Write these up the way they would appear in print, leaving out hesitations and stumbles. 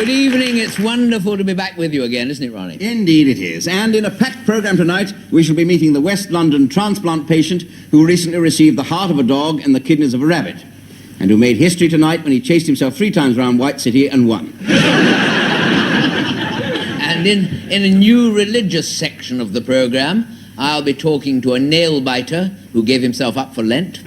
Good evening. It's wonderful to be back with you again, isn't it, Ronnie? Indeed it is. And in a packed programme tonight, we shall be meeting the West London transplant patient who recently received the heart of a dog and the kidneys of a rabbit, and who made history tonight when he chased himself 3 times round White City and won. And in a new religious section of the programme, I'll be talking to a nail-biter who gave himself up for Lent.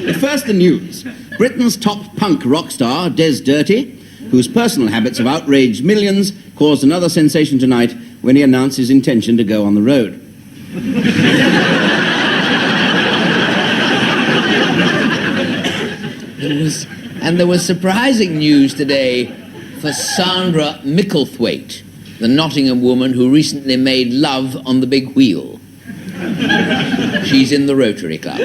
But first, the news. Britain's top punk rock star, Des Dirty, whose personal habits have outraged millions, caused another sensation tonight when he announced his intention to go on the road. There was surprising news today for Sandra Micklethwaite, the Nottingham woman who recently made love on the big wheel. She's in the Rotary Club.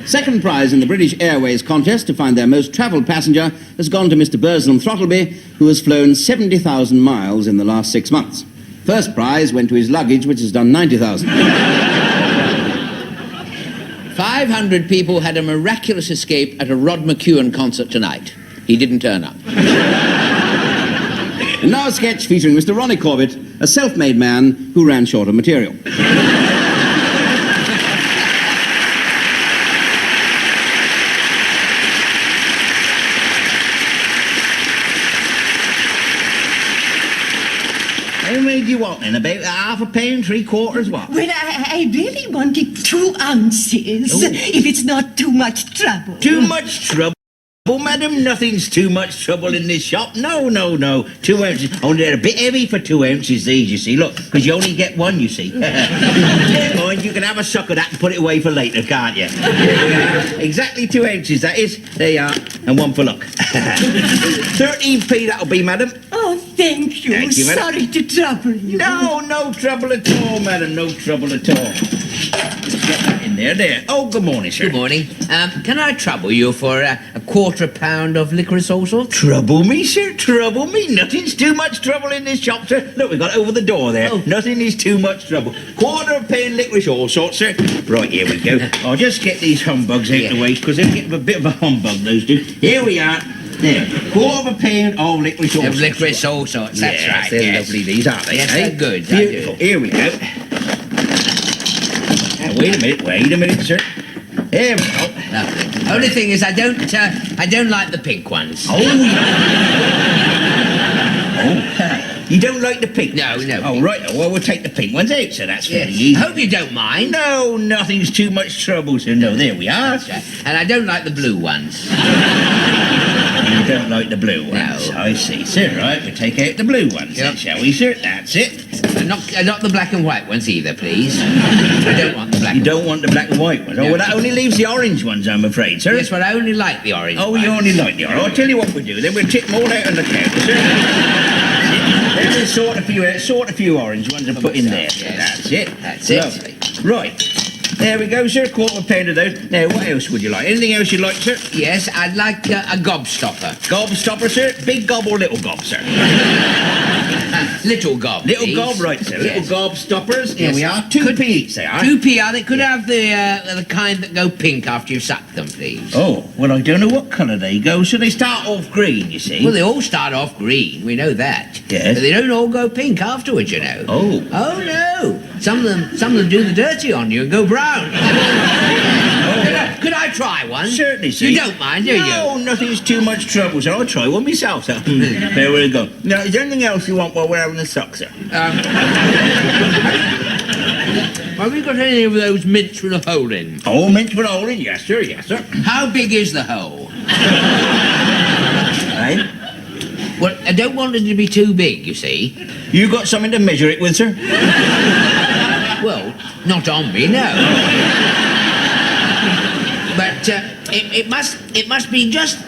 Second prize in the British Airways contest to find their most travelled passenger has gone to Mr. Burslem Throttleby, who has flown 70,000 miles in the last 6 months. First prize went to his luggage, which has done 90,000. 500 people had a miraculous escape at a Rod McEwen concert tonight. He didn't turn up. And now a sketch featuring Mr. Ronnie Corbett, a self-made man who ran short of material. How many do you want then? About £1/2, 3/4, what? Well, I really wanted 2 ounces, if it's not too much trouble. Too much trouble? Madam, nothing's too much trouble in this shop. No, no, no. 2 ounces. Only they're a bit heavy for 2 ounces, these, you see. Look, because you only get one, you see. Never mind, you can have a suck of that and put it away for later, can't you? Exactly 2 ounces, that is. There you are. And one for luck. 13p that'll be, madam. Oh, thank you. Thank you, madam. Sorry to trouble you. No, no trouble at all, madam. No trouble at all. Get that in there, there. Oh, good morning, sir. Good morning. Can I trouble you for a £1/4 of licorice all sorts? Trouble me, sir? Trouble me? Nothing's too much trouble in this shop, sir. Look, we've got it over the door there. Oh. Nothing is too much trouble. £1/4 licorice all sorts, sir. Right, here we go. I'll just get these humbugs out of the way, because they're getting a bit of a humbug, those two. Here we are. There. £1/4 of licorice all sorts. Of licorice all sorts, that's yes, right, they're yes. lovely, these, aren't they? Yes, eh? they're good. Beautiful. Here we go. Now, wait a minute, sir. There we go. Lovely. Only thing is, I don't like the pink ones. Oh, you don't like the pink? No. Oh, right. Well, we'll take the pink ones out, so that's fairly Yes. easy. I hope you don't mind. No, nothing's too much trouble, sir. No, there we are. That's right. And I don't like the blue ones. You don't like the blue ones? No. I see, sir. Right, we'll take out the blue ones then, Yep. shall we, sir? That's it. Not the black and white ones either, please. I don't want the black You and don't want the black and white ones? Oh, No. well, that only leaves the orange ones, I'm afraid, sir. Yes, but I only like the orange Oh, ones. you only like the orange. I'll tell you what we'll do. Then we'll tip them all out on the counter, sir. Then we'll sort a few orange ones and put in there. Yes. That's it. That's it. Lovely. Right. There we go, sir. £1/4 of those. Now, what else would you like? Anything else you'd like, sir? Yes, I'd like a gobstopper. Gobstopper, sir? Big gob or little gob, sir? Little gob, Little please. gob, right, sir. Yes. Little gob stoppers. Here Yes. we are. 2p each, they are. 2p, I think. Could I have the kind that go pink after you've sucked them, please? Oh, well, I don't know what colour they go, so they start off green, you see. Well, they all start off green, we know that. Yes. But they don't all go pink afterwards, you know. Oh. Oh, no. Some of them do the dirty on you and go brown. Could I try one? Certainly, sir. You don't mind, do you? No, nothing's too much trouble, sir. I'll try one myself, sir. There we go. Now, is there anything else you want while we're having the suck, sir? Have you got any of those mints with a hole in? Oh, mint with a hole in? Yes, sir, yes, sir. How big is the hole? Right? Well, I don't want it to be too big, you see. You got something to measure it with, sir? Well, not on me, no. But it must be just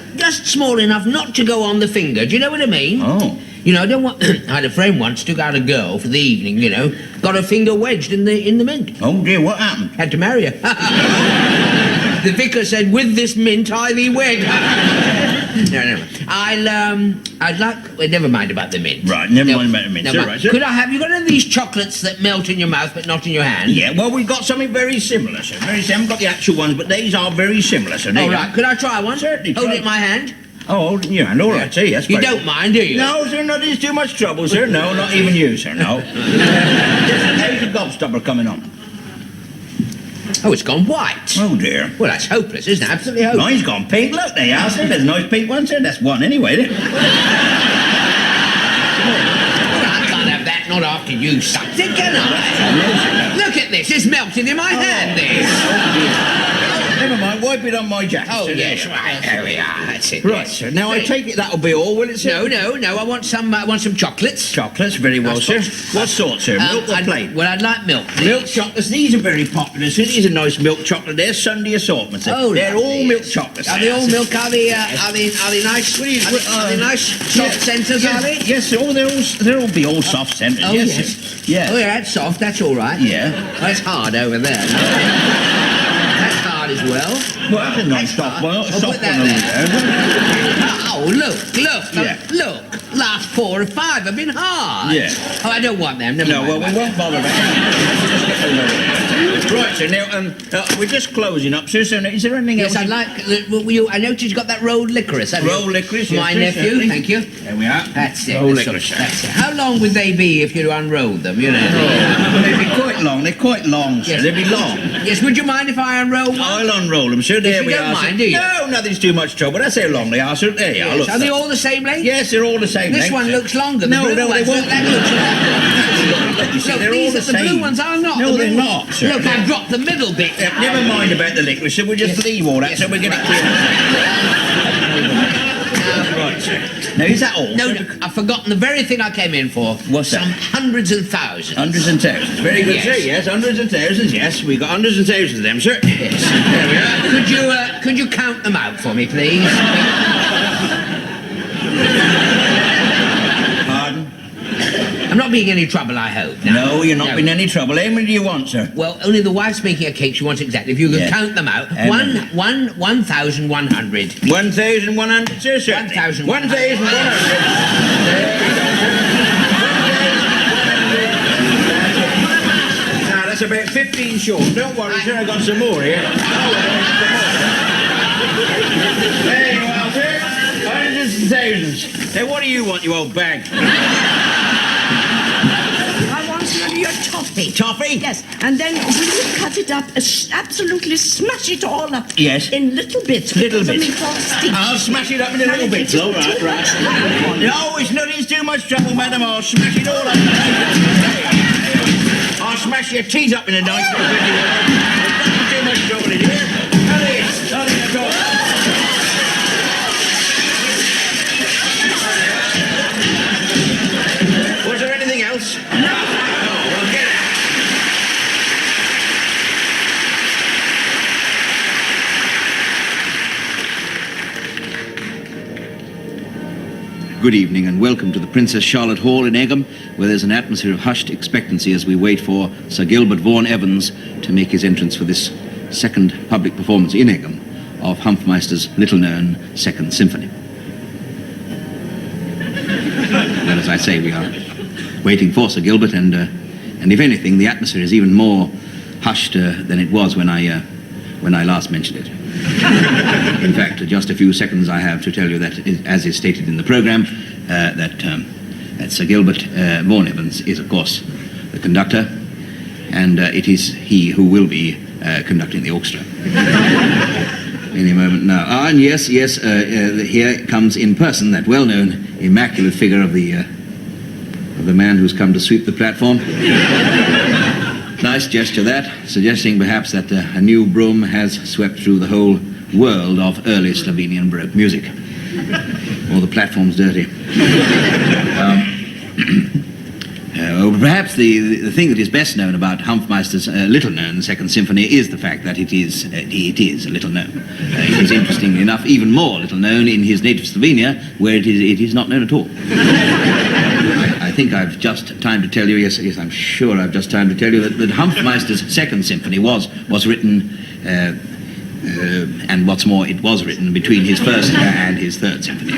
small enough not to go on the finger. Do you know what I mean? Oh. You know, I don't want. I had a friend once took out a girl for the evening. You know, got her finger wedged in the mint. Oh, dear, what happened? Had to marry her. The vicar said, "With this mint I thee wed." No. I'd like... Well, never mind about the mint. Right, never mind about the mint. Never All mind. right, sir. Could I have... You got any of these chocolates that melt in your mouth but not in your hand? Yeah, well, we've got something very similar, sir. Very similar. I haven't got the actual ones, but these are very similar, sir. All right. Could I try one? Certainly. Hold try. it in my hand. Oh, hold it in your hand. All right, sir. Yes. You very don't good. mind, do you? No, sir, not is too much trouble, sir. No, not even you, sir, no. How's the gobstopper coming on? Oh, it's gone white. Oh, dear. Well, that's hopeless, isn't it? Absolutely hopeless. Mine's gone pink. Look, there you are, sir. There's a nice pink one, sir. That's one anyway, isn't it? Well, I can't have that, not after you sucked it, can I? Look at this. It's melted in my hand, this. Never mind. Wipe it on my jacket, Oh, sir. yes, right. There we are. That's it. Right, sir. Now, I take it that'll be all, will it, sir? No. I want some chocolates. Chocolates, very well, sir. What sort, sir? Milk or plain? Well, I'd like milk. please. Milk chocolates, these are very popular, sir. These are nice milk chocolate. They're Sunday assortment, sir. Oh, they're lovely. all milk chocolates. Are they all milk? Are they nice? Are they nice soft centres? Are they? Yes, sir. Oh, they'll be all soft centres. Oh, yes. yes. Sir. Yeah. Oh, yeah, that's soft. That's all right. Yeah. Oh, it's hard over there. That's hard as well. Well, that's a nice soft one. I'll Soft put that one over there. there. Oh, look. Yeah. Look. Last 4 or 5 have been hard. Yeah. Oh, I don't want them. Never No, mind well, we about won't bother about that. Right, sir. Now, we're just closing up, sir. So, is there anything Yes, else? I'd like... I noticed you've got that rolled licorice, haven't you? Rolled licorice, yes, My sir, nephew, certainly. thank you. There we are. That's it. Rolled that's licorice, sir. That's it. How long would they be if you unrolled them, you know? Well, they'd be quite long. They're quite long, sir. Yes. They'd be long. Yes, would you mind if I unroll one? I'll unroll them, sir. There you we don't are. sir. mind, do you? No, nothing's too much trouble. That's how long they are, sir. There you are. Yes. Look. Are they all the same length? Yes, they're all the same This length, one sir. looks longer. No, the blue no, they ones, won't. That looks... You see, Look, they're all these the are the blue same. ones are not. No, the they're blue not, sir. Look, I've dropped the middle bit. Never mind about the licorice, sir. We'll just leave all that, so we get it clear. Right, sir. Now, is that all? No, sir? I've forgotten the very thing I came in for. What's that? Some hundreds and thousands. Hundreds and thousands. Very good, Yes. sir. Yes, hundreds and thousands. Yes, we got hundreds and thousands of them, sir. Yes. There we are. Could you count them out for me, please? Pardon? I'm not being any trouble, I hope. No, you're not No. in any trouble. How many do you want, sir? Well, only the wife's making a cake. She wants exactly. If you could Yeah. count them out, How many? 1,100. 1,100, sir, sir. 1,100. 1,100. Now, that's about 15 short. Don't worry, sir, I got some more here. There you are, sir. Hundreds and thousands. Now, what do you want, you old bag? I want some of your toffee. Toffee? Yes, and then will you cut it up, absolutely smash it all up. Yes. In little bits. Little because bits. the meatball sticks. I'll smash it up in a little bit. It's All right, too right. much like No, it's not. It's too much trouble, madam. I'll smash it all up. I'll smash your teeth up in a nice little bit. It's too much trouble in here. Nothing at all. Was there anything else? No. Well, get out. Good evening and welcome to the Princess Charlotte Hall in Egham, where there's an atmosphere of hushed expectancy as we wait for Sir Gilbert Vaughan Evans to make his entrance for this second public performance in Egham of Hofmeister's little-known Second Symphony. Well, as I say, we are waiting for Sir Gilbert, and if anything, the atmosphere is even more hushed than it was when I last mentioned it. In fact, just a few seconds I have to tell you that, as is stated in the programme, that Sir Gilbert Vaughan Evans is, of course, the conductor, and it is he who will be conducting the orchestra. Any moment now. Ah, and yes, here comes in person that well-known, immaculate figure of the man who's come to sweep the platform. Nice gesture that, suggesting perhaps that a new broom has swept through the whole world of early Slovenian Baroque music. Or the platform's dirty. Perhaps the thing that is best known about Hofmeister's little-known Second Symphony is the fact that it is little-known. It is, interestingly enough, even more little-known in his native Slovenia, where it is not known at all. I think I've just time to tell you, yes, I'm sure I've just time to tell you that Hofmeister's Second Symphony was written And what's more, it was written between his first and his third symphony,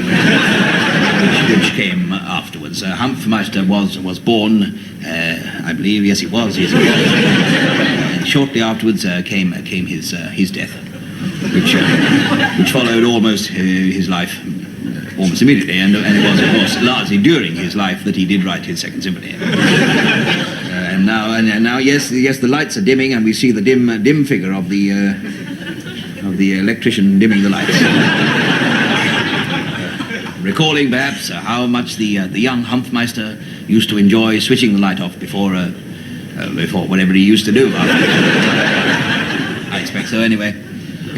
which came afterwards. Hofmeister was born, I believe, yes, he was. And shortly afterwards came his death, which followed almost his life almost immediately, and it was, of course, largely during his life that he did write his second symphony. And now, yes, the lights are dimming, and we see the dim figure of the electrician dimming the lights, recalling perhaps how much the young Hofmeister used to enjoy switching the light off before whatever he used to do. I expect so, anyway.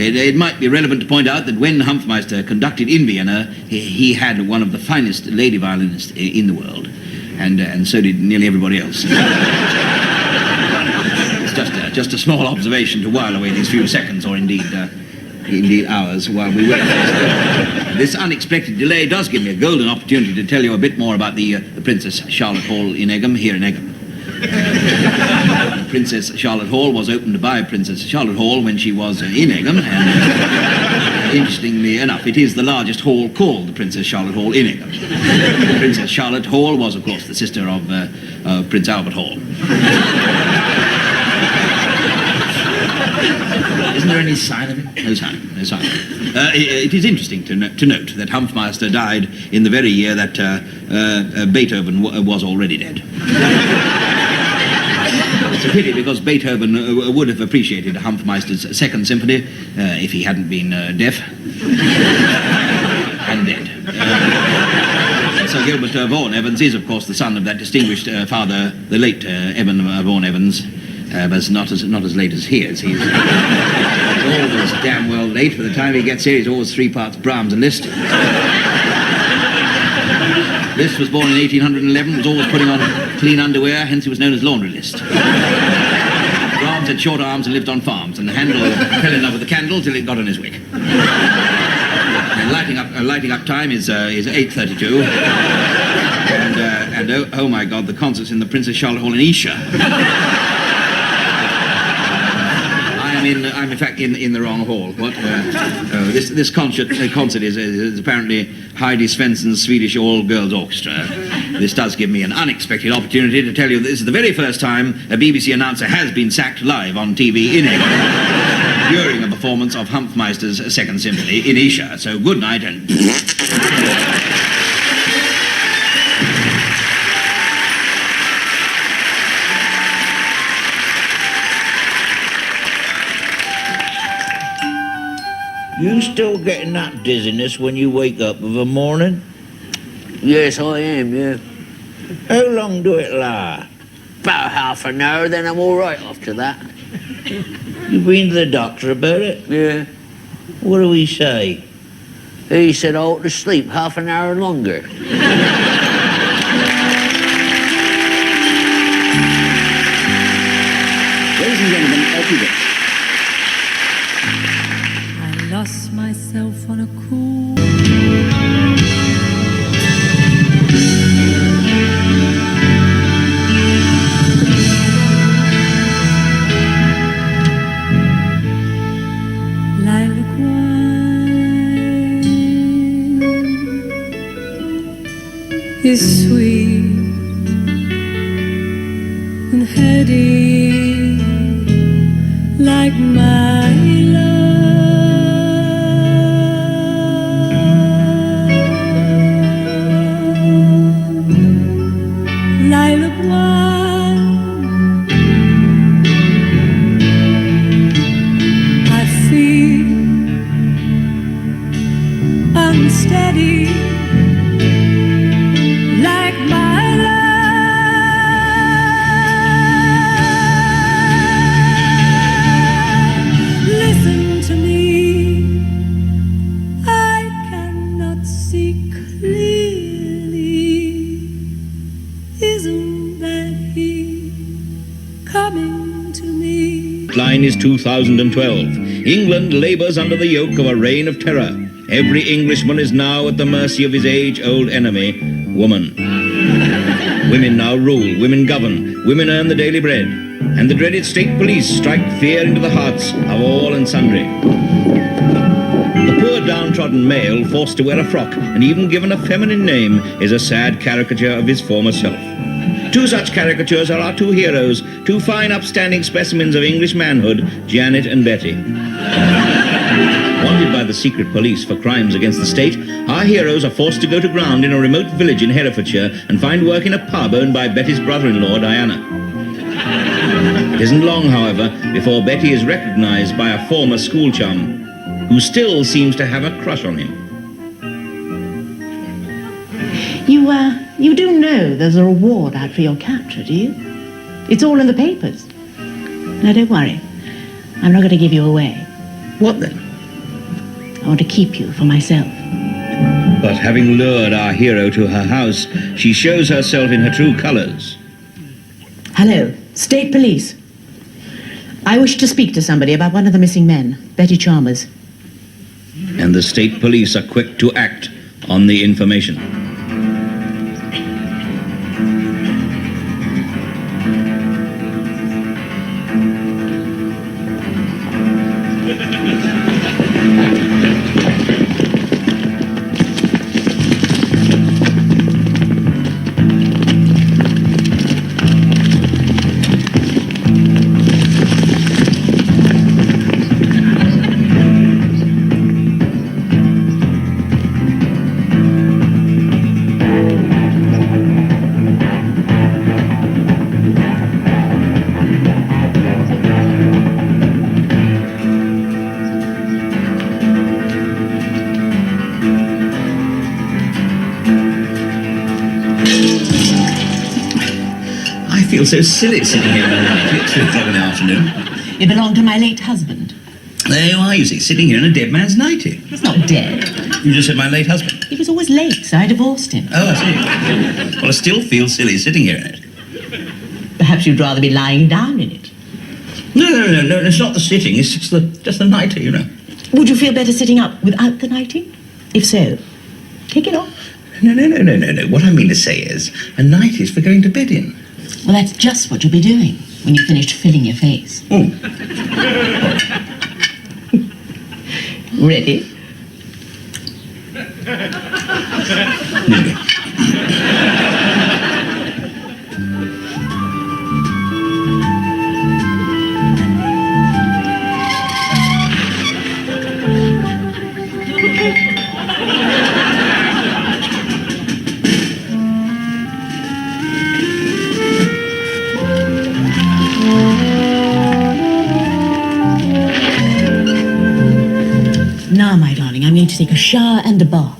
It might be relevant to point out that when Hofmeister conducted in Vienna, he had one of the finest lady violinists in the world, and so did nearly everybody else. It's just a small observation to while away these few seconds, or indeed hours, while we wait. This unexpected delay does give me a golden opportunity to tell you a bit more about the Princess Charlotte Hall in Egham, here in Egham. Princess Charlotte Hall was opened by Princess Charlotte Hall when she was in Egham, and interestingly enough, it is the largest hall called the Princess Charlotte Hall in Egham. Princess Charlotte Hall was, of course, the sister of Prince Albert Hall. Isn't there any sign of it? No sign. It is interesting to note that Hofmeister died in the very year that Beethoven was already dead. It's a pity, because Beethoven would have appreciated Hofmeister's second symphony if he hadn't been deaf and dead. Sir Gilbert Vaughan Evans is, of course, the son of that distinguished father, the late Evan Vaughan Evans, but not as late as he is. He's always damn well late. By the time he gets here, he's always 3 parts Brahms and Liszt. Liszt was born in 1811, was always putting on clean underwear, hence he was known as Laundry Liszt. Brahms had short arms and lived on farms, and Handel fell in love with the candle till it got on his wick. And lighting up time is 8:32. And oh my God, the concerts in the Princess Charlotte Hall in Esher. I'm in fact in the wrong hall. What? This concert is apparently Heidi Svensson's Swedish all-girls orchestra. This does give me an unexpected opportunity to tell you that this is the very first time a BBC announcer has been sacked live on TV in England during a performance of Hofmeister's second symphony in Esher. So good night and... You still getting that dizziness when you wake up of a morning? Yes, I am, yeah. How long do it last? About half an hour, then I'm all right after that. You been to the doctor about it? Yeah. What do we say? He said I ought to sleep half an hour longer. Ladies and gentlemen, Elkie Rich. Lost myself on a cool lilac wine is sweet and heady like my love. Lilac wine, I feel unsteady like my love. Listen to me, I cannot see clearly. Isn't that he coming to me? Line is 2012. England labours under the yoke of a reign of terror. Every Englishman is now at the mercy of his age-old enemy, woman. Women now rule, women govern, women earn the daily bread. and the dreaded state police strike fear into the hearts of all and sundry. The poor downtrodden male, forced to wear a frock and even given a feminine name, is a sad caricature of his former self. Two such caricatures are our two heroes, two fine upstanding specimens of English manhood, Janet and Betty. Wanted by the secret police for crimes against the state, our heroes are forced to go to ground in a remote village in Herefordshire and find work in a pub owned by Betty's brother-in-law, Diana. It isn't long, however, before Betty is recognized by a former school chum, who still seems to have a crush on him. You do know there's a reward out for your capture, do you? It's all in the papers. Now, don't worry. I'm not going to give you away. What then? I want to keep you for myself. But having lured our hero to her house, she shows herself in her true colors. Hello, State Police. I wish to speak to somebody about one of the missing men, Betty Chalmers. And the state police are quick to act on the information. I feel so silly sitting here at 2 o'clock in the afternoon. You belong to my late husband. There you are, you see, sitting here in a dead man's nightie. He's not dead. You just said my late husband. He was always late, so I divorced him. Oh, I see. Well, I still feel silly sitting here in it. Perhaps you'd rather be lying down in it. No, it's not the sitting, it's just the nightie, you know. Would you feel better sitting up without the nightie? If so, take it off. No. What I mean to say is, a nightie is for going to bed in. Well, that's just what you'll be doing when you've finished filling your face. Oh. Ready? Now, my darling, I'm going to take a shower and a bath.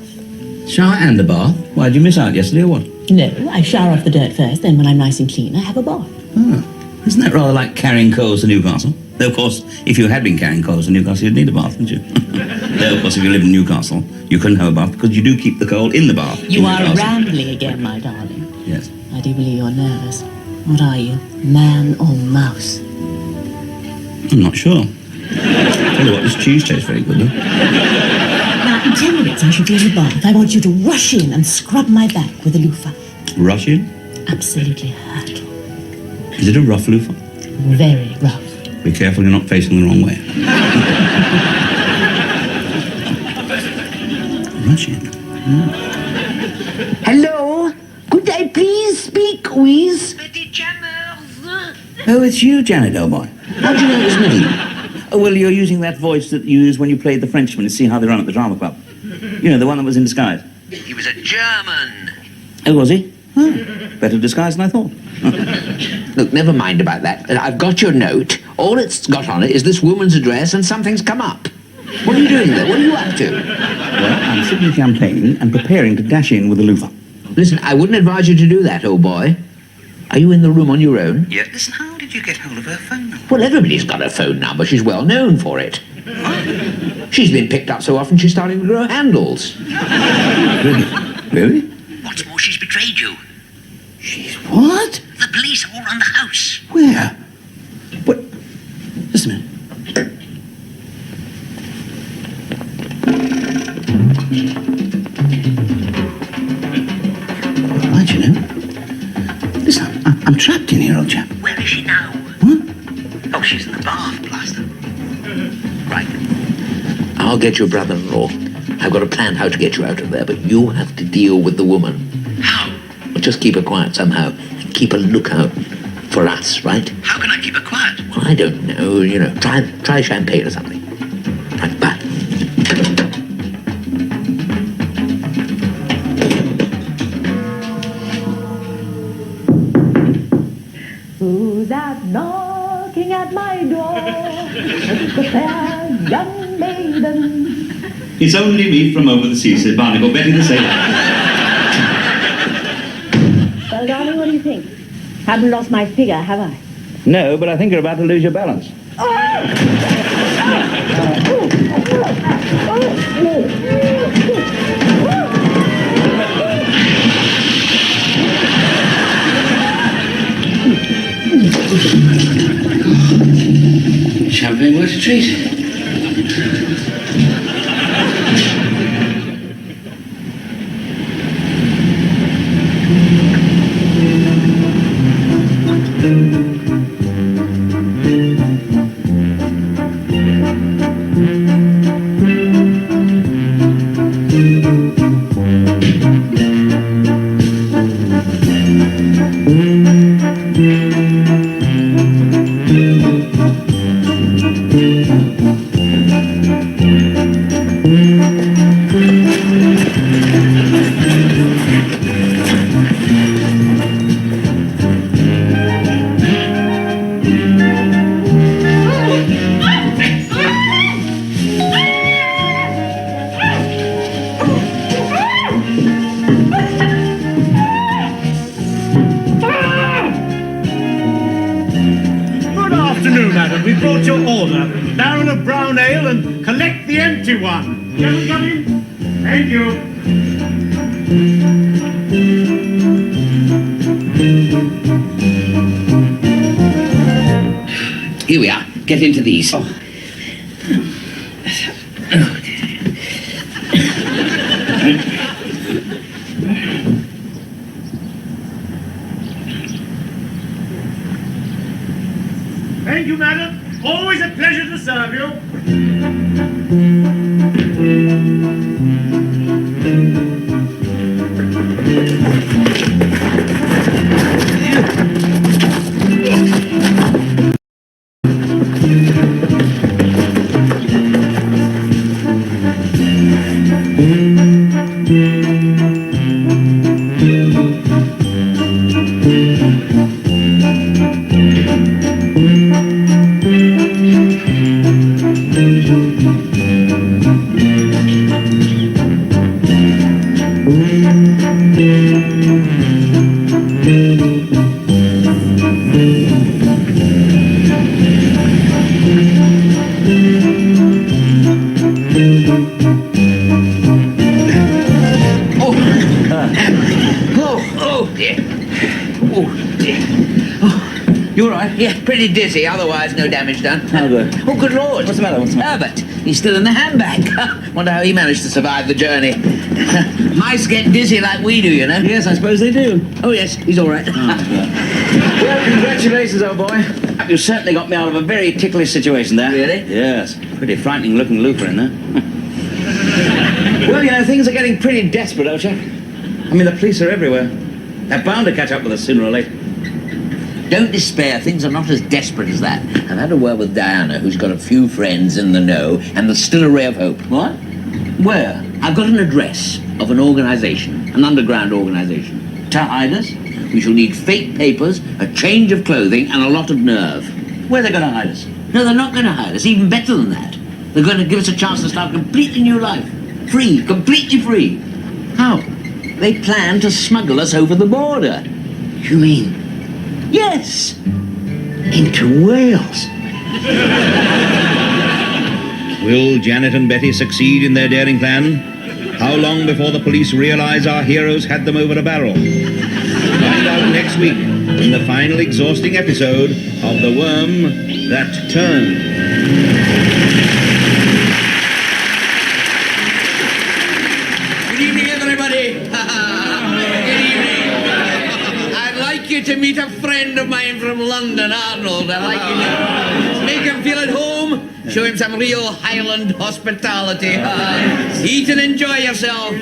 Shower and a bath? Why, did you miss out yesterday or what? No, I shower off the dirt first, then when I'm nice and clean, I have a bath. Oh. Isn't that rather like carrying coals to Newcastle? Though, of course, if you had been carrying coals to Newcastle, you'd need a bath, wouldn't you? Though, of course, if you live in Newcastle, you couldn't have a bath because you do keep the coal in the bath. You are rambling again, my darling. Yes. I do believe you're nervous. What are you, man or mouse? I'm not sure. Tell you what, this cheese tastes very good, though. Now, in 10 minutes, I shall be in the bath. I want you to rush in and scrub my back with a loofah. Rush in? Absolutely hurtle. Is it a rough loofah? Very rough. Be careful you're not facing the wrong way. Rush in. Hello? Could I please speak with... Betty Chalmers. Oh, it's you, Janet, old boy. How do you know it was me? Oh, well, you're using that voice that you used when you played the Frenchman to See How They Run at the Drama Club. You know, the one that was in disguise. He was a German. Oh, was he? Oh, better disguised than I thought. Look, never mind about that. I've got your note. All it's got on it is this woman's address and something's come up. What are you doing there? What are you up to? Well, I'm sipping champagne and preparing to dash in with a loofah. Listen, I wouldn't advise you to do that, old boy. Are you in the room on your own? Yeah, listen, how did you get hold of her phone number? Well, everybody's got a phone number. She's well known for it. She's been picked up so often she's starting to grow handles. Really? What's more, she's betrayed you. She's what? The police are all around the house. Where? What? Just a minute. Right, you know. Listen, I'm trapped in here, old chap. Where is she now? What? Oh, she's in the bath, blaster. Right. I'll get your brother-in-law. I've got a plan how to get you out of there, but you have to deal with the woman. How? Well, just keep her quiet somehow. And keep a lookout for us, right? How can I keep her quiet? Well, I don't know. You know, try champagne or something. Right, bye. Who's that knocking at my door? It's the fair young maiden. It's only me from over the sea, said Barnacle. Betty the sailor. Well, darling, what do you think? Haven't lost my figure, have I? No, but I think you're about to lose your balance. Champagne worth a treat. Madam, we brought your order. Barrel of brown ale and collect the empty one. Gentlemen, come in. Thank you. Here we are. Get into these. Oh. Thank you, madam. Always a pleasure to serve you. You all right? Yeah, pretty dizzy. Otherwise, no damage done. How good? Oh, good Lord. What's the matter? What's the matter? Herbert. He's still in the handbag. Wonder how he managed to survive the journey. Mice get dizzy like we do, you know. Yes, I suppose they do. Oh, yes, he's all right. Well, congratulations, old boy. You certainly got me out of a very ticklish situation there. Really? Yes. Pretty frightening looking looper in there. Well, you know, things are getting pretty desperate, old chap. I mean, the police are everywhere. They're bound to catch up with us sooner or later. Don't despair. Things are not as desperate as that. I've had a word with Diana, who's got a few friends in the know, and there's still a ray of hope. What? Where? I've got an address of an organisation, an underground organisation. To hide us? We shall need fake papers, a change of clothing, and a lot of nerve. Where are they going to hide us? No, they're not going to hide us. Even better than that. They're going to give us a chance to start a completely new life. Free, completely free. How? They plan to smuggle us over the border. You mean? Yes. Into Wales? Will Janet and Betty succeed in their daring plan? How long before the police realise our heroes had them over a barrel? Find out next week in the final exhausting episode of The Worm That Turned. Good evening, everybody. Good evening. I'd like you you to meet a friend of mine from London, Arnold. I'd like you to make him feel at home. Show him some real Highland hospitality. Eat and enjoy yourself.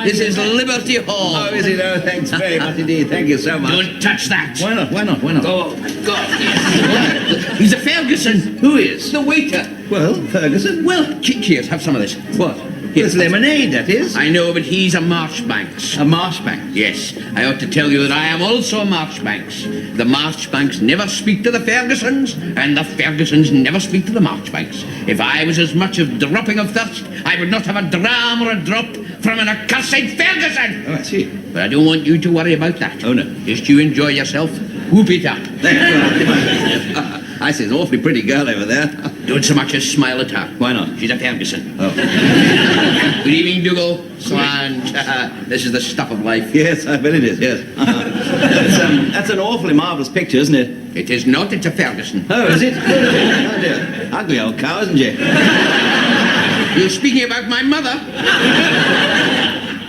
This is Liberty Hall. Oh, is it? Oh, thanks very much indeed. Thank you so much. Don't touch that. Why not? Why not? Why not? Oh, my God. Yes. He's a Ferguson. Who is? The waiter. Well, Ferguson. Well, cheers. Have some of this. What? It's lemonade, that is. I know, but he's a Marchbanks. A Marchbanks? Yes. I ought to tell you that I am also a Marchbanks. The Marchbanks never speak to the Fergusons, and the Fergusons never speak to the Marchbanks. If I was as much of dropping of thirst, I would not have a dram or a drop from an accursed Ferguson. Oh, I see. But I don't want you to worry about that. Oh, no. Just you enjoy yourself. Whoop it up. I see, an awfully pretty girl over there. Don't so much as smile at her. Why not? She's a Ferguson. Oh. Good evening, Dougal. Slant. This is the stuff of life. Yes, I bet it is, yes. That's an awfully marvellous picture, isn't it? It is not. It's a Ferguson. Oh, is it? Oh, dear. Ugly old cow, isn't she? You're speaking about my mother.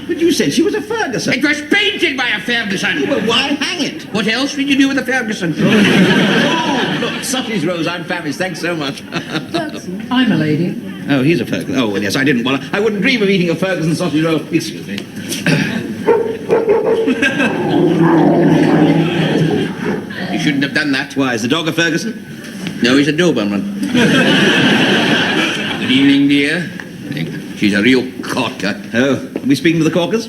But you said she was a Ferguson. It was painted by a Ferguson. Well, why hang it? What else did you do with a Ferguson? Oh, look, sausage rolls, I'm famished, thanks so much. Ferguson. I'm a lady. Oh, he's a Ferguson. Oh, well, yes, I didn't. Well, I wouldn't dream of eating a Ferguson sausage roll. Excuse me. You shouldn't have done that. Why, is the dog a Ferguson? No, he's a Doberman. Good evening, dear. She's a real corker. Oh, are we speaking to the corkers?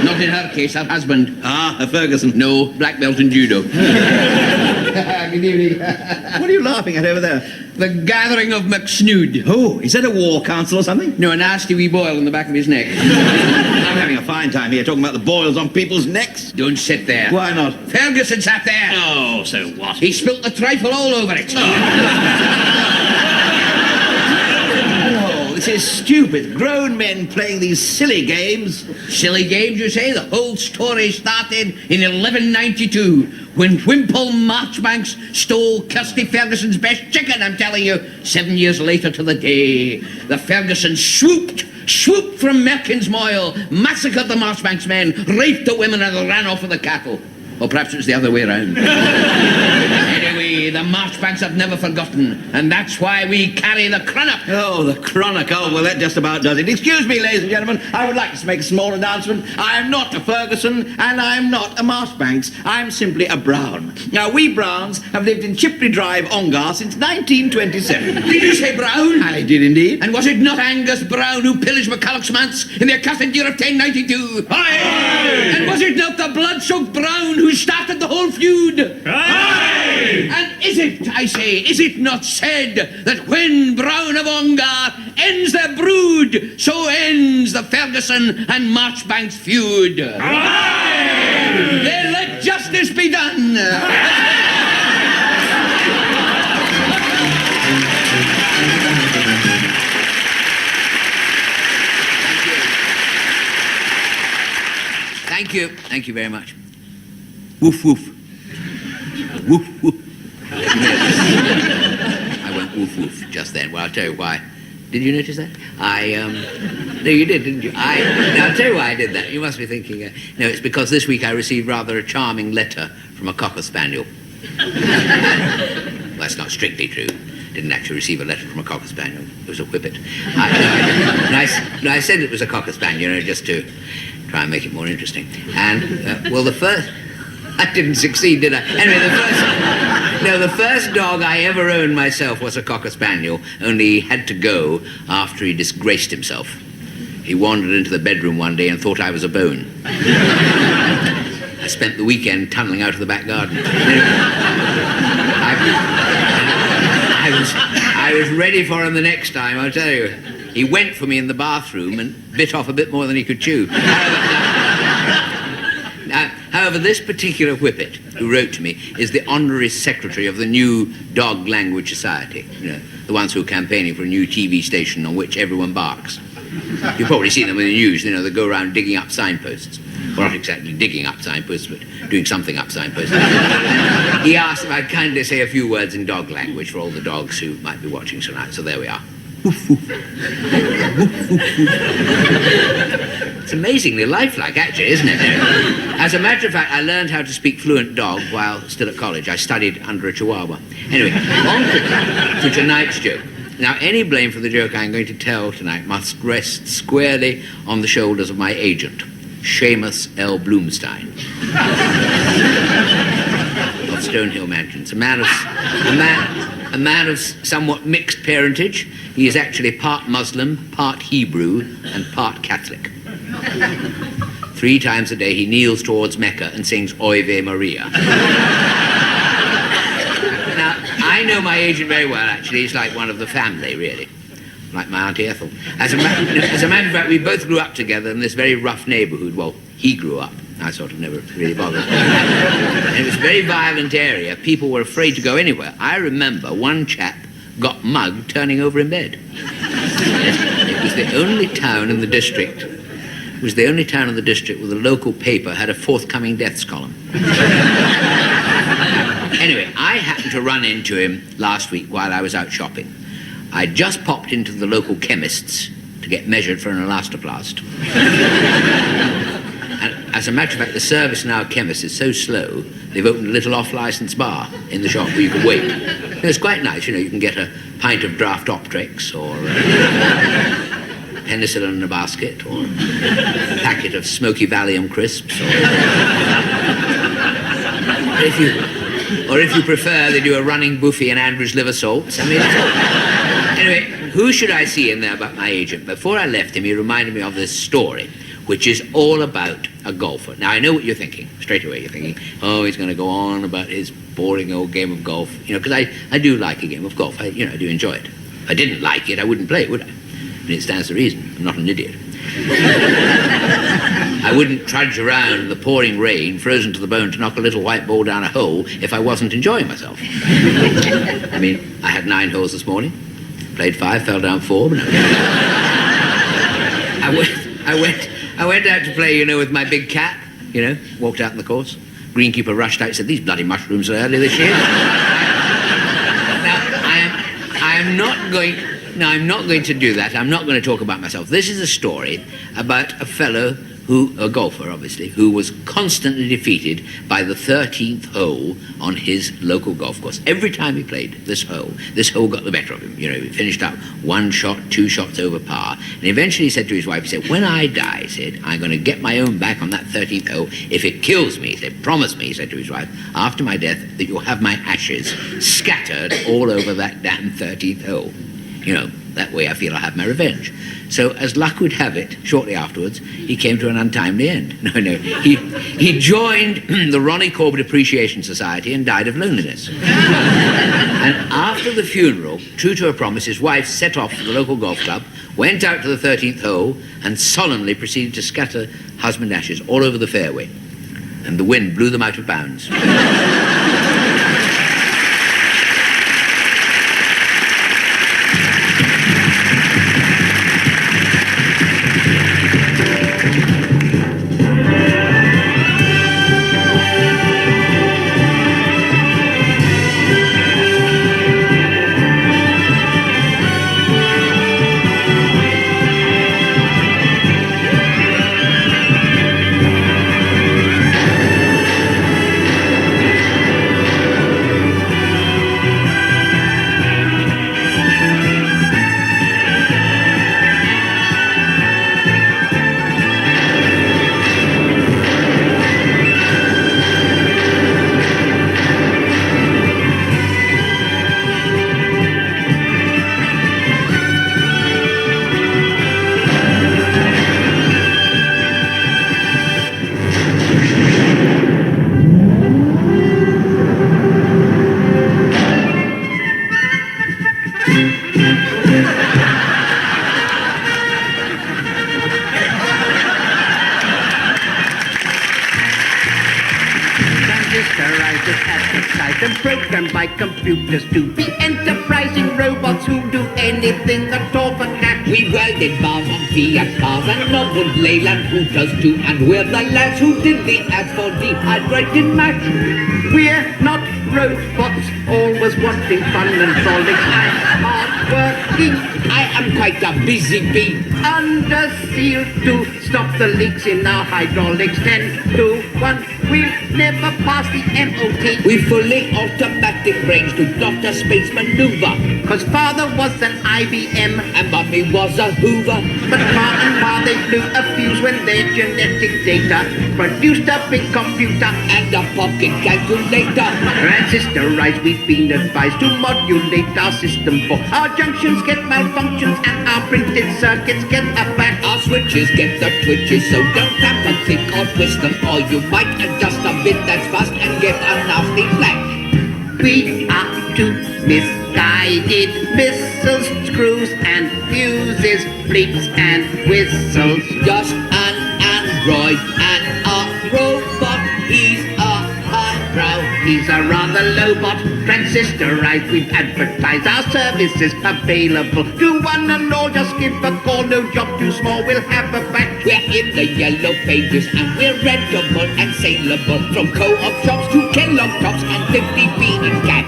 Not in her case, her husband. Ah, a Ferguson. No, black belt in judo. Good evening. What are you laughing at over there? The gathering of McSnood. Oh, is that a war council or something? No, a nasty wee boil in the back of his neck. I'm having a fine time here talking about the boils on people's necks. Don't sit there. Why not? Ferguson sat there. Oh, so what? He spilt the trifle all over it. Oh, this is stupid. Grown men playing these silly games. Silly games, you say? The whole story started in 1192 when Wimpole Marchbanks stole Kirsty Ferguson's best chicken, I'm telling you. 7 years later to the day, the Fergusons swooped from Merkinsmoyle, massacred the Marchbanks men, raped the women and ran off with the cattle. Or perhaps it was the other way around. Anyway, the Marchbanks have never forgotten, and that's why we carry the cronach. Oh, the chronic. Oh, well, that just about does it. Excuse me, ladies and gentlemen. I would like to make a small announcement. I am not a Ferguson, and I am not a Marchbanks. I am simply a Brown. Now, we Browns have lived in Chipley Drive, Ongar, since 1927. Did you say Brown? I did indeed. And was it not Angus Brown who pillaged McCulloch's manse in the accursed year of 1092? Aye! And was it not the blood-soaked Brown who started the whole feud? Aye! And is it, I say, is it not said that when Brown of Ongar ends their brood, so ends the Ferguson and Marchbanks feud? Aye! Then let justice be done. Thank you. Thank you very much. Woof, woof. Woof, woof. I went woof, woof just then. Well, I'll tell you why. Did you notice that? No, you did, didn't you? Now, I'll tell you why I did that. You must be thinking, no, it's because this week I received rather a charming letter from a Cocker Spaniel. Well, that's not strictly true. Didn't actually receive a letter from a Cocker Spaniel. It was a whippet. I said it was a Cocker Spaniel, just to try and make it more interesting. And, well, the first... I didn't succeed, did I? Anyway, the first dog I ever owned myself was a Cocker Spaniel, only he had to go after he disgraced himself. He wandered into the bedroom one day and thought I was a bone. I spent the weekend tunneling out of the back garden. I was ready for him the next time, I'll tell you. He went for me in the bathroom and bit off a bit more than he could chew. However, this particular whippet who wrote to me is the honorary secretary of the new Dog Language Society. You know, the ones who are campaigning for a new TV station on which everyone barks. You've probably seen them in the news, you know, they go around digging up signposts. Well, not exactly digging up signposts, but doing something up signposts. He asked if I'd kindly say a few words in dog language for all the dogs who might be watching tonight, so there we are. It's amazingly lifelike, actually, isn't it? As a matter of fact, I learned how to speak fluent dog while still at college. I studied under a chihuahua. Anyway, on to tonight's joke. Now, any blame for the joke I'm going to tell tonight must rest squarely on the shoulders of my agent, Seamus L. Bloomstein of Stonehill Mansions. A man of somewhat mixed parentage. He is actually part Muslim, part Hebrew, and part Catholic. 3 times a day he kneels towards Mecca and sings Oive Maria. Now, I know my agent very well, actually. He's like one of the family, really. Like my Auntie Ethel. As a matter of fact, we both grew up together in this very rough neighbourhood. Well, he grew up. I sort of never really bothered. And it was a very violent area. People were afraid to go anywhere. I remember one chap got mugged turning over in bed. It was the only town in the district. It was the only town in the district where the local paper had a forthcoming deaths column. Anyway, I happened to run into him last week while I was out shopping. I just popped into the local chemist's to get measured for an elastoplast. And as a matter of fact, the service in our chemist is so slow, they've opened a little off-licence bar in the shop where you can wait. It's quite nice, you know, you can get a pint of draft Optrex or penicillin in a basket or a packet of smoky Valium crisps or if you prefer, they do a running buffet and Andrew's liver salts. I mean, anyway, who should I see in there but my agent? Before I left him, he reminded me of this story, which is all about a golfer. Now, I know what you're thinking. Straight away, you're thinking, oh, he's going to go on about his boring old game of golf. You know, because I do like a game of golf. I do enjoy it. If I didn't like it, I wouldn't play it, would I? And it stands to reason. I'm not an idiot. I wouldn't trudge around in the pouring rain, frozen to the bone, to knock a little white ball down a hole if I wasn't enjoying myself. I mean, I had 9 holes this morning. Played 5, fell down 4, but no. I went out to play, you know, with my big cap, you know, walked out on the course. Greenkeeper rushed out and said, these bloody mushrooms are early this year. Now, I'm not going to do that. I'm not going to talk about myself. This is a story about a fellow a golfer, obviously, who was constantly defeated by the 13th hole on his local golf course. Every time he played this hole got the better of him. You know, he finished up 1 shot, 2 shots over par. And eventually he said to his wife, he said, when I die, he said, I'm going to get my own back on that 13th hole. If it kills me, he said, promise me, he said to his wife, after my death, that you'll have my ashes scattered all over that damn 13th hole. You know, that way I feel I'll have my revenge. So, as luck would have it, shortly afterwards, he came to an untimely end. He joined the Ronnie Corbett Appreciation Society and died of loneliness. And after the funeral, true to her promise, his wife set off to the local golf club, went out to the 13th hole, and solemnly proceeded to scatter husband ashes all over the fairway. And the wind blew them out of bounds. Programmed by computers to be enterprising robots who do anything at all but that. We welded bars on Fiat cars and noveled Leyland Hooters too, and we're the lads who did the ads for dehydrated mash. We're not robots, robots, always wanting fun and frolics. I'm hard working, I am quite a busy bee. Under seal to stop the leaks in our hydraulics. 10 to 1, we'll never pass the MOT. We fully automatic range to Dr. Space Maneuver. Cause father was an IBM And mummy was a Hoover. but Ma and Pa, they blew a fuse when their genetic data produced a big computer And a pocket calculator. Transistorized, we've been advised to modulate our system for our junctions get malfunctions and our printed circuits get a back. Our switches get the twitches, so don't tamper, think or twist them, or you might adjust a bit that's fast and get a nasty flag. We are too misguided. Missiles, screws and fuses, bleeps and whistles. Just an android and a robot. He's a highbrow. He's a rather low bot, transistorized. We've advertised our services available to one and all. Just give a call, no job too small, we'll have a back. We're in the yellow pages and we're rentable and saleable. From co-op shops to Kellogg tops and 50p in cash.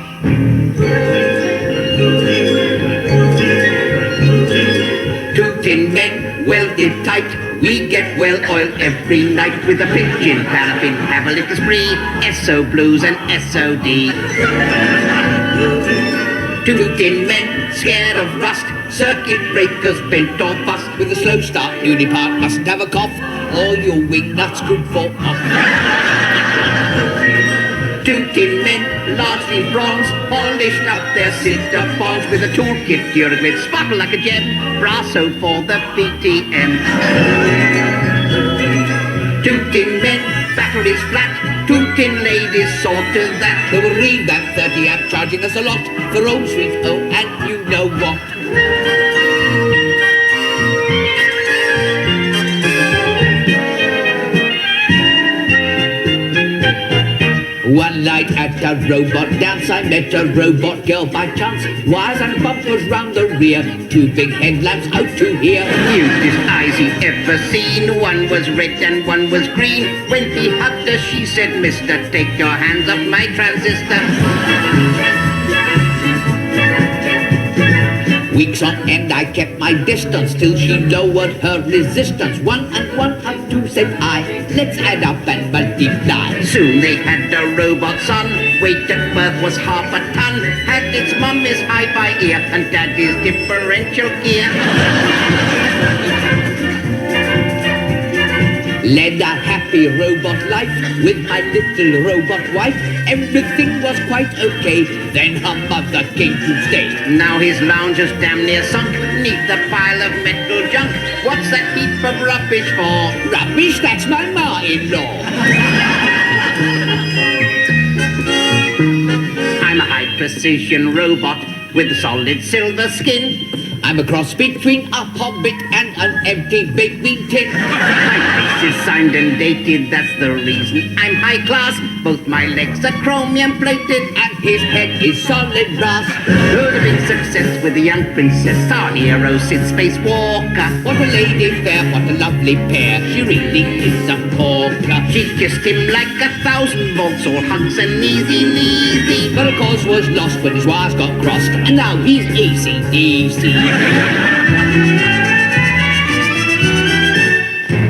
Two tin men welded tight. We get well oiled every night with a pigeon paraffin. Have a little spree, SO blues and SOD. Two tin men scared of rust. Circuit breakers bent or bust. With a slow start, newly part mustn't have a cough, or your wing nuts could fall off. Two tin men, largely bronze, polished up their cinder bonds with a toolkit cured with sparkle like a gem, brasso for the PTM. Two tin men, batteries flat, two tin ladies saw to that. They will read that 30 amp charging us a lot for old sweet oh and you know what. One night at a robot dance, I met a robot girl by chance. Wires and bumpers round the rear, two big headlamps out to here. Cutest eyes he ever seen. One was red and one was green. When he hugged her, she said, Mister, take your hands off my transistor. Weeks on end I kept my distance till she lowered her resistance. 1 and 1 up 2 said I. Let's add up and multiply. Soon they had a robot son. Weight at birth was half a ton. Had its mummy's hi-fi ear and daddy's differential gear. Led a happy robot life with my little robot wife. Everything was quite okay. Then her mother came to stay. Now his lounge is damn near sunk neath a pile of metal junk. What's that heap of rubbish for? Rubbish? That's my ma-in-law. I'm a high-precision robot with a solid silver skin. I'm a cross between a hobbit and an empty baked bean tin. My face is signed and dated, that's the reason I'm high class. Both my legs are chromium plated And his head is solid brass. Who's a big success with the young princess, our hero since Spacewalker. What a lady fair, what a lovely pair. She really is a corker. She kissed him like 1,000 volts, all hugs and easy. But of course was lost when his wires got crossed. And now he's AC/DC.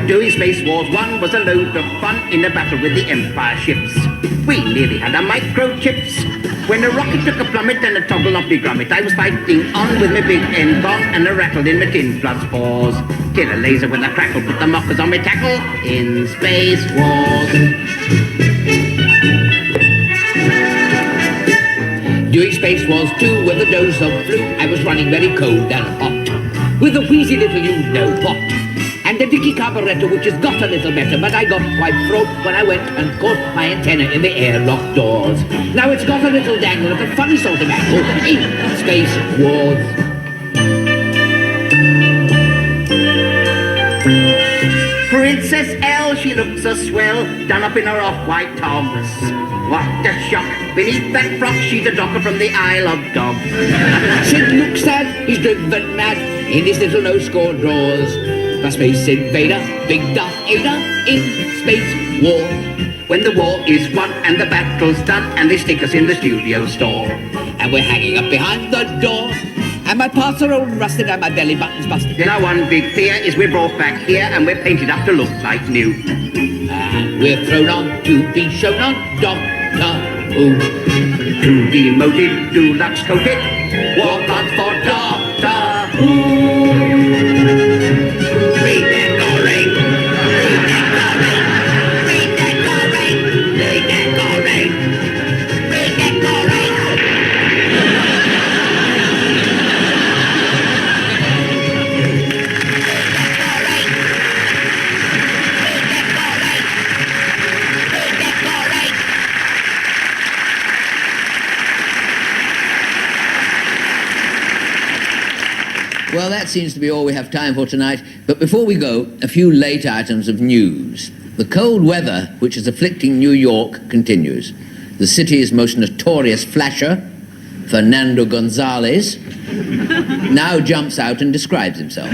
Doing Space Wars 1 was a load of fun in a battle with the Empire ships. We nearly had our microchips. When a rocket took a plummet and a toggle off the grommet, I was fighting on with my big end bomb and a rattle in my tin plus fours. Till a laser with a crackle put the mockers on my tackle in Space Wars. Doing Space Wars 2 with a dose of flu, I was running very cold and hot. With a wheezy little you-know-what. And a dicky carburettor which has got a little better, but I got quite fraught when I went and caught my antenna in the airlock doors. Now it's got a little dangle of a funny sort of angle in Space Wars. Princess L, she looks a swell, done up in her off-white togs. What a shock! Beneath that frock, she's a docker from the Isle of Dogs. Sid looks sad, he's driven mad in his little no-score drawers. The Space Invader, Big Darth Vader in Space Wars. when the war is won and the battle's done and they stick us in the studio store. And we're hanging up behind the door. And my parts are all rusted and my belly button's busted. Then our one big fear is we're brought back here and we're painted up to look like new. And we're thrown on to be shown on Doctor Who. Too demoted, deluxe coated, Walk on for Doctor Who. Redecorate, redecorate, redecorate, redecorate, redecorate. Well, that seems to be all we have time for tonight. But before we go, a few late items of news. The cold weather which is afflicting New York continues. The city's most notorious flasher, Fernando Gonzalez, now jumps out and describes himself.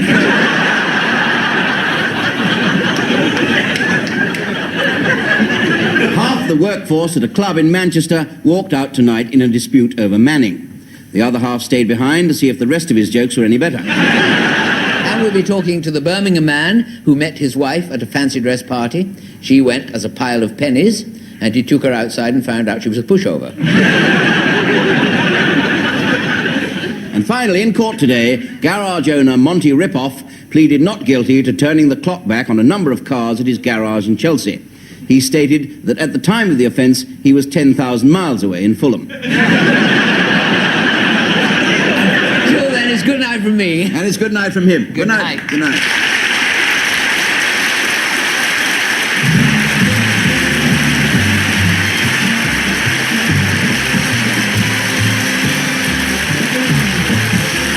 Half the workforce at a club in Manchester walked out tonight in a dispute over Manning. The other half stayed behind to see if the rest of his jokes were any better. And we'll be talking to the Birmingham man who met his wife at a fancy dress party. She went as a pile of pennies, and he took her outside and found out she was a pushover. And finally, in court today, garage owner Monty Ripoff pleaded not guilty to turning the clock back on a number of cars at his garage in Chelsea. He stated that at the time of the offence, he was 10,000 miles away in Fulham. It's good night from me. And it's good night from him. Good night. Good night.